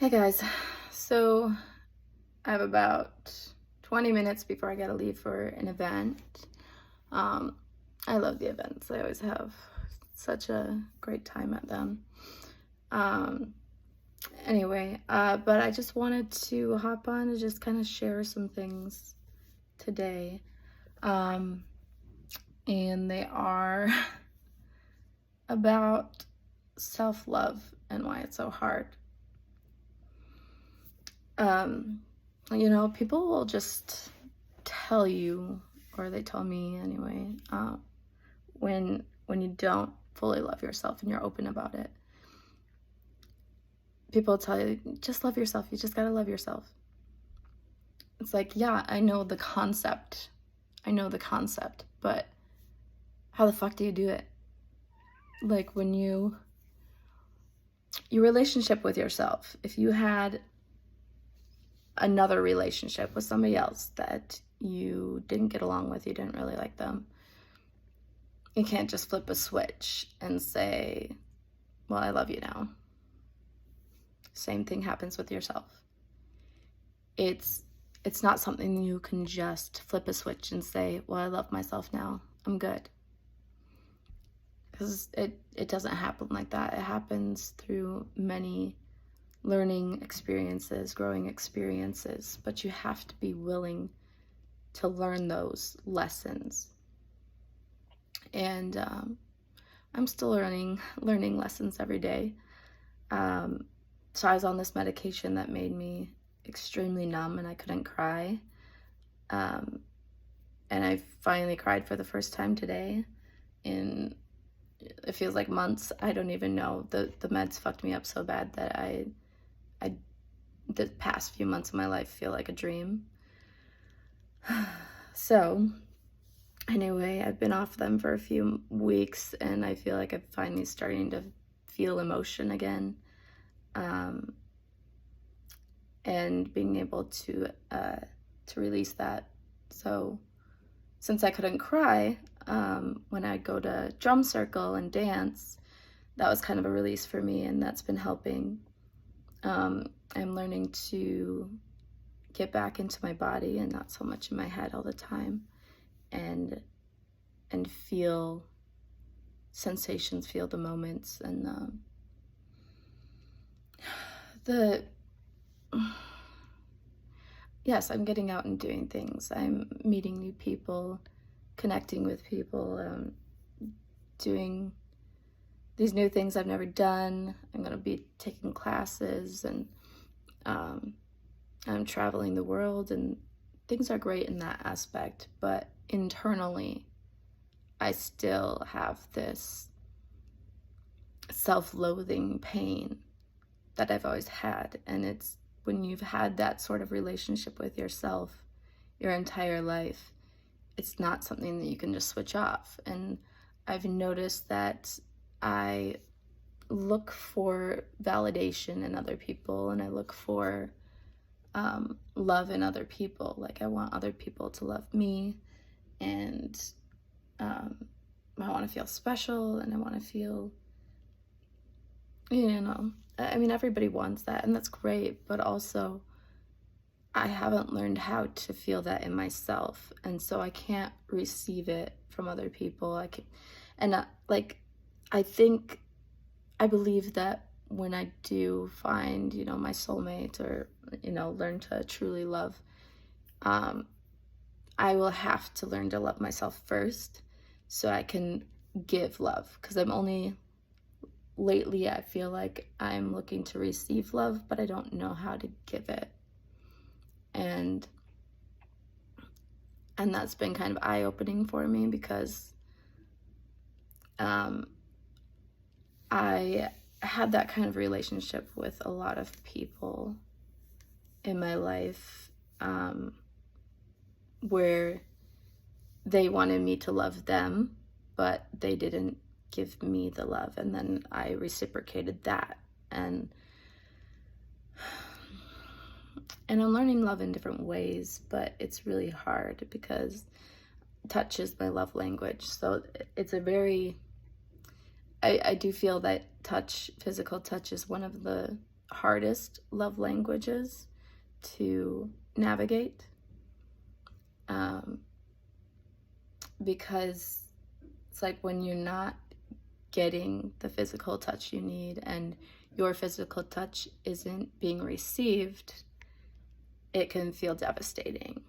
Hey guys, so I have about 20 minutes before I gotta leave for an event. Um, I love the events. I always have such a great time at them. Um, but I just wanted to hop on and just kind of share some things today. Um, and they are about self-love and why it's so hard. Um, People will just tell you, or they tell me anyway, when you don't fully love yourself and you're open about it. People tell you, just love yourself. You just gotta love yourself. It's like, yeah, I know the concept. But how the fuck do you do it? Like when your relationship with yourself, if you had another relationship with somebody else that you didn't get along with, you didn't really like them, you can't just flip a switch and say, well, I love you now. Same thing happens with yourself. It's not something you can just flip a switch and say, well, I love myself now, I'm good. Because it doesn't happen like that. It happens through many learning experiences, growing experiences, but you have to be willing to learn those lessons. And I'm still learning lessons every day. So I was on this medication that made me extremely numb and I couldn't cry. And I finally cried for the first time today in, it feels like months. I don't even know. The meds fucked me up so bad that I the past few months of my life feel like a dream. So anyway, I've been off them for a few weeks and I feel like I'm finally starting to feel emotion again. And being able to release that. So since I couldn't cry, when I go to drum circle and dance, that was kind of a release for me, and that's been helping. I'm learning to get back into my body and not so much in my head all the time, and feel sensations, feel the moments, and the yes, I'm getting out and doing things. I'm meeting new people, connecting with people, doing these new things I've never done. I'm going to be taking classes, and I'm traveling the world, and things are great in that aspect. But internally, I still have this self-loathing pain that I've always had. And it's when you've had that sort of relationship with yourself your entire life, it's not something that you can just switch off. And I've noticed that I look for validation in other people, and I look for love in other people. Like I want other people to love me, and I want to feel special, and I want to feel, I mean, everybody wants that, and that's great, but also I haven't learned how to feel that in myself, and so I can't receive it from other people. I think, I believe that when I do find, my soulmate, or, learn to truly love, I will have to learn to love myself first so I can give love, because lately I feel like I'm looking to receive love, but I don't know how to give it. And that's been kind of eye-opening for me, because I had that kind of relationship with a lot of people in my life, where they wanted me to love them, but they didn't give me the love, and then I reciprocated that. And I'm learning love in different ways, but it's really hard because touch is my love language. So it's a very, I do feel that physical touch is one of the hardest love languages to navigate, because it's like when you're not getting the physical touch you need and your physical touch isn't being received, it can feel devastating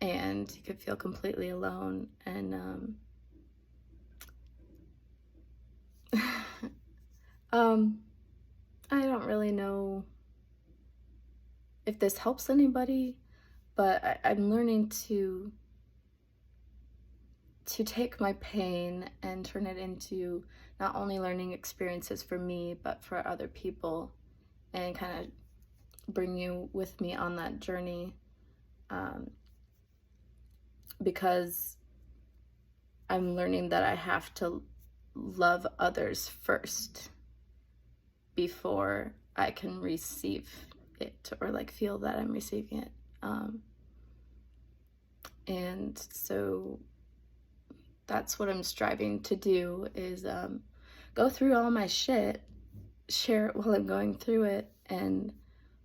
and you can feel completely alone. And I don't really know if this helps anybody, but I'm learning to take my pain and turn it into not only learning experiences for me, but for other people, and kind of bring you with me on that journey, because I'm learning that I have to love others first before I can receive it, or like feel that I'm receiving it. And so that's what I'm striving to do, is go through all my shit, share it while I'm going through it, and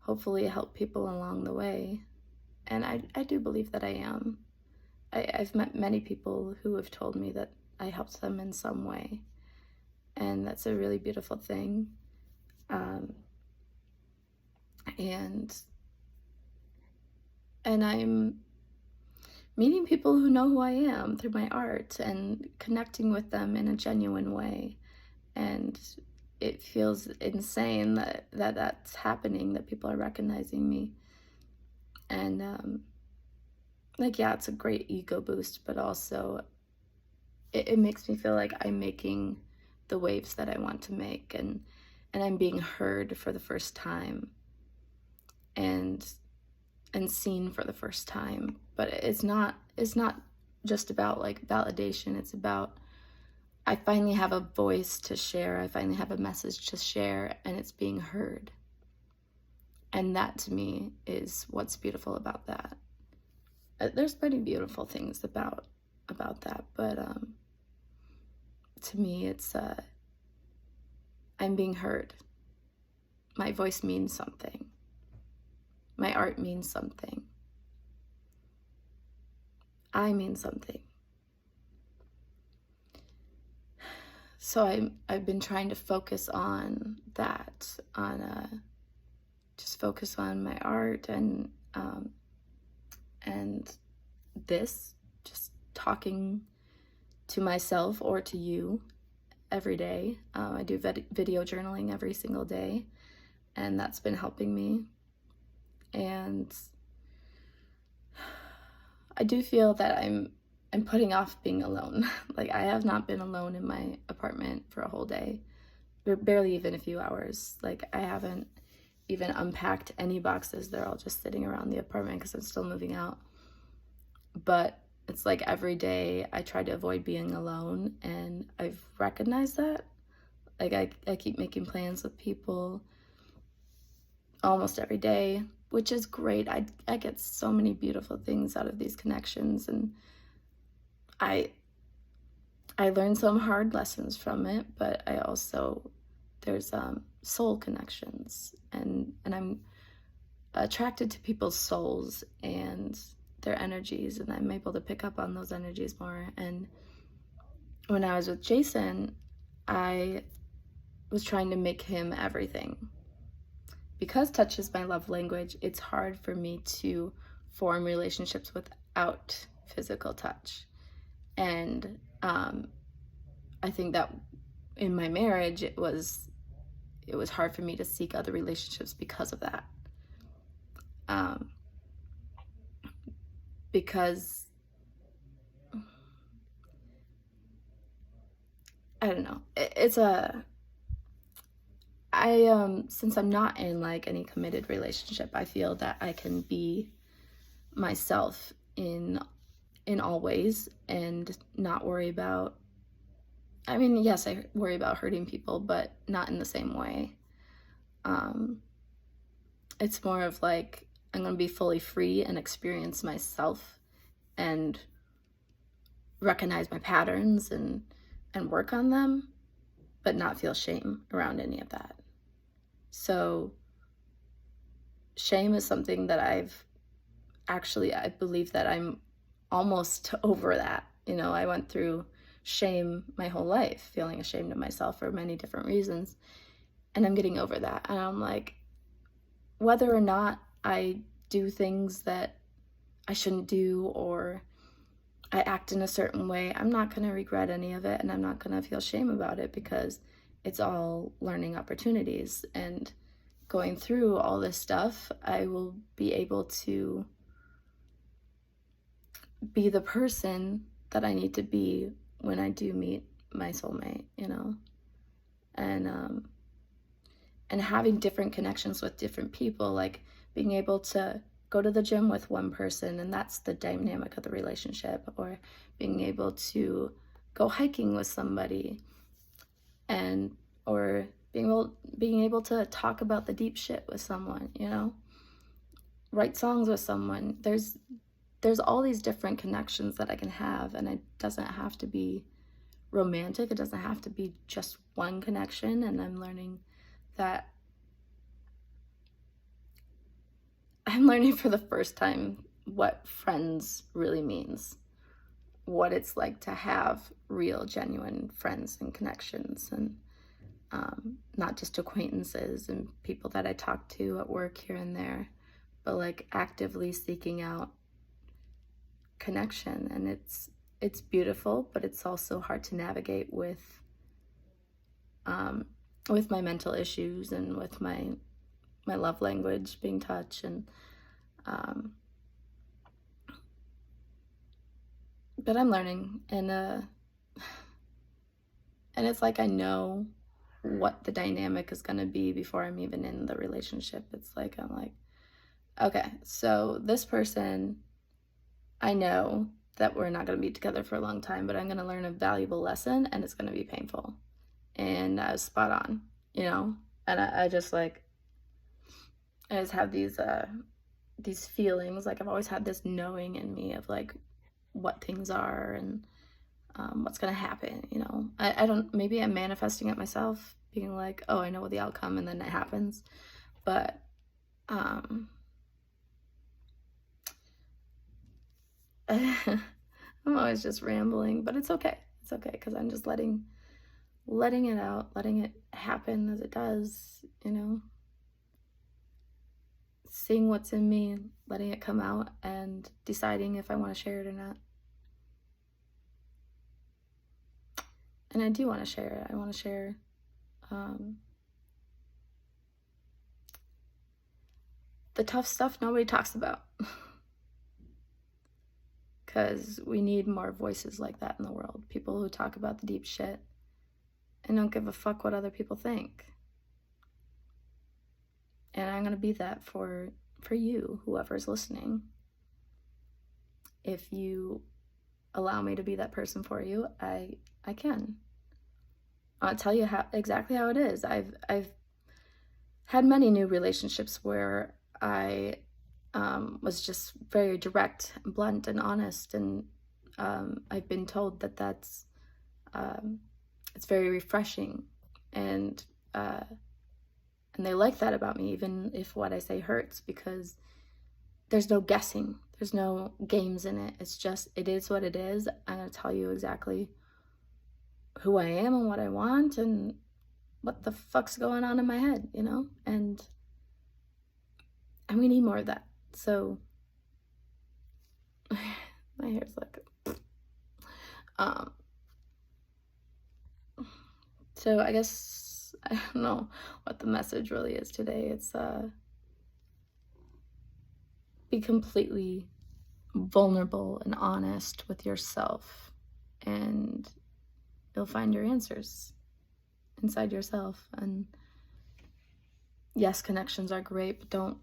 hopefully help people along the way. And I do believe that I am. I've met many people who have told me that I helped them in some way, and that's a really beautiful thing. And I'm meeting people who know who I am through my art and connecting with them in a genuine way. And it feels insane that that's happening, that people are recognizing me. And like, yeah, it's a great ego boost, but also it makes me feel like I'm making the waves that I want to make, and I'm being heard for the first time, and seen for the first time. But it's not just about like validation. It's about, I finally have a voice to share. I finally have a message to share, and it's being heard. And that to me is what's beautiful about that. There's many beautiful things about that, but to me it's I'm being heard. My voice means something. My art means something. I mean something. So I've been trying to focus on that, on just focus on my art and this, just talking to myself or to you every day. I do video journaling every single day, and that's been helping me. And I do feel that I'm putting off being alone. Like, I have not been alone in my apartment for a whole day, barely even a few hours. Like, I haven't even unpacked any boxes. They're all just sitting around the apartment because I'm still moving out. But it's like every day I try to avoid being alone, and I've recognized that. Like, I keep making plans with people almost every day, which is great. I get so many beautiful things out of these connections, and I learned some hard lessons from it, but I also, there's soul connections, and I'm attracted to people's souls and their energies, and I'm able to pick up on those energies more. And when I was with Jason, I was trying to make him everything. Because touch is my love language, it's hard for me to form relationships without physical touch. And I think that in my marriage, it was hard for me to seek other relationships because of that. Because I don't know, since I'm not in like any committed relationship, I feel that I can be myself in all ways and not worry about, I mean, yes, I worry about hurting people, but not in the same way. It's more of like, I'm going to be fully free and experience myself and recognize my patterns and work on them, but not feel shame around any of that. So shame is something that I believe that I'm almost over that. You know, I went through shame my whole life, feeling ashamed of myself for many different reasons. And I'm getting over that. And I'm like, whether or not I do things that I shouldn't do, or I act in a certain way, I'm not going to regret any of it, and I'm not going to feel shame about it, because it's all learning opportunities. And going through all this stuff, I will be able to be the person that I need to be when I do meet my soulmate, you know? And having different connections with different people, like being able to go to the gym with one person, and that's the dynamic of the relationship, or being able to go hiking with somebody, and or being able to talk about the deep shit with someone, you know, write songs with someone. There's all these different connections that I can have, and it doesn't have to be romantic. It doesn't have to be just one connection. And I'm learning for the first time what friends really means, what it's like to have real, genuine friends and connections, and not just acquaintances and people that I talk to at work here and there, but like actively seeking out connection. And it's beautiful, but it's also hard to navigate with my mental issues, and with my love language being touch. And but I'm learning, and it's like I know what the dynamic is going to be before I'm even in the relationship. It's like I'm like, okay, so this person, I know that we're not going to be together for a long time, but I'm going to learn a valuable lesson, and it's going to be painful. And I was spot on, you know? And I just have these feelings. Like, I've always had this knowing in me of like what things are, and what's going to happen, you know? I don't, maybe I'm manifesting it myself, being like, oh, I know the outcome, and then it happens. But I'm always just rambling, but it's okay. It's okay, because I'm just letting it out, letting it happen as it does, you know? Seeing what's in me, letting it come out, and deciding if I want to share it or not. And I do want to share it. I want to share the tough stuff nobody talks about. Because we need more voices like that in the world. People who talk about the deep shit and don't give a fuck what other people think. And I'm going to be that for you, whoever's listening. If you allow me to be that person for you, I can. I'll tell you exactly how it is. I've had many new relationships where I was just very direct and blunt and honest, and I've been told that that's it's very refreshing, and they like that about me, even if what I say hurts, because there's no guessing, there's no games in it. It's just, it is what it is. I'm going to tell you exactly who I am and what I want and what the fuck's going on in my head, you know? And we need more of that. So my hair's like so I guess I don't know what the message really is today. It's be completely vulnerable and honest with yourself, and you'll find your answers inside yourself. And yes, connections are great, but don't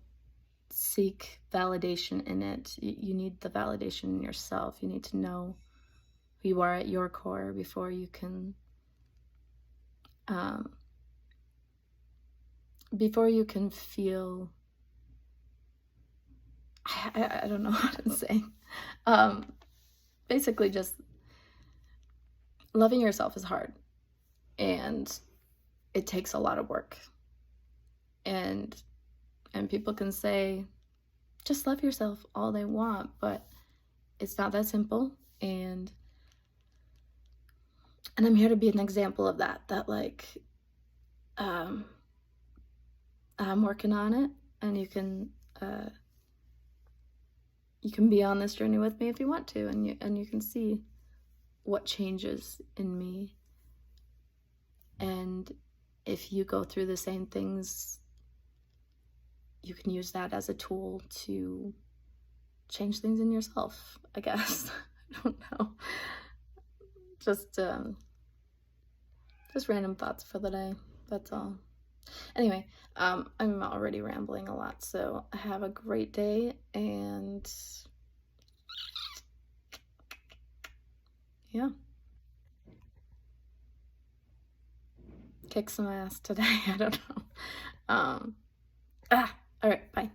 seek validation in it. You need the validation in yourself. You need to know who you are at your core before you can feel, I don't know what I'm saying. Basically just loving yourself is hard, and it takes a lot of work, and And people can say, just love yourself all they want, but it's not that simple. And I'm here to be an example of that, like, um, I'm working on it, and you can be on this journey with me if you want to, and you can see what changes in me. And if you go through the same things, you can use that as a tool to change things in yourself, I guess. I don't know. Just random thoughts for the day. That's all. Anyway, I'm already rambling a lot, so have a great day, and yeah, kick some ass today. I don't know. All right, bye.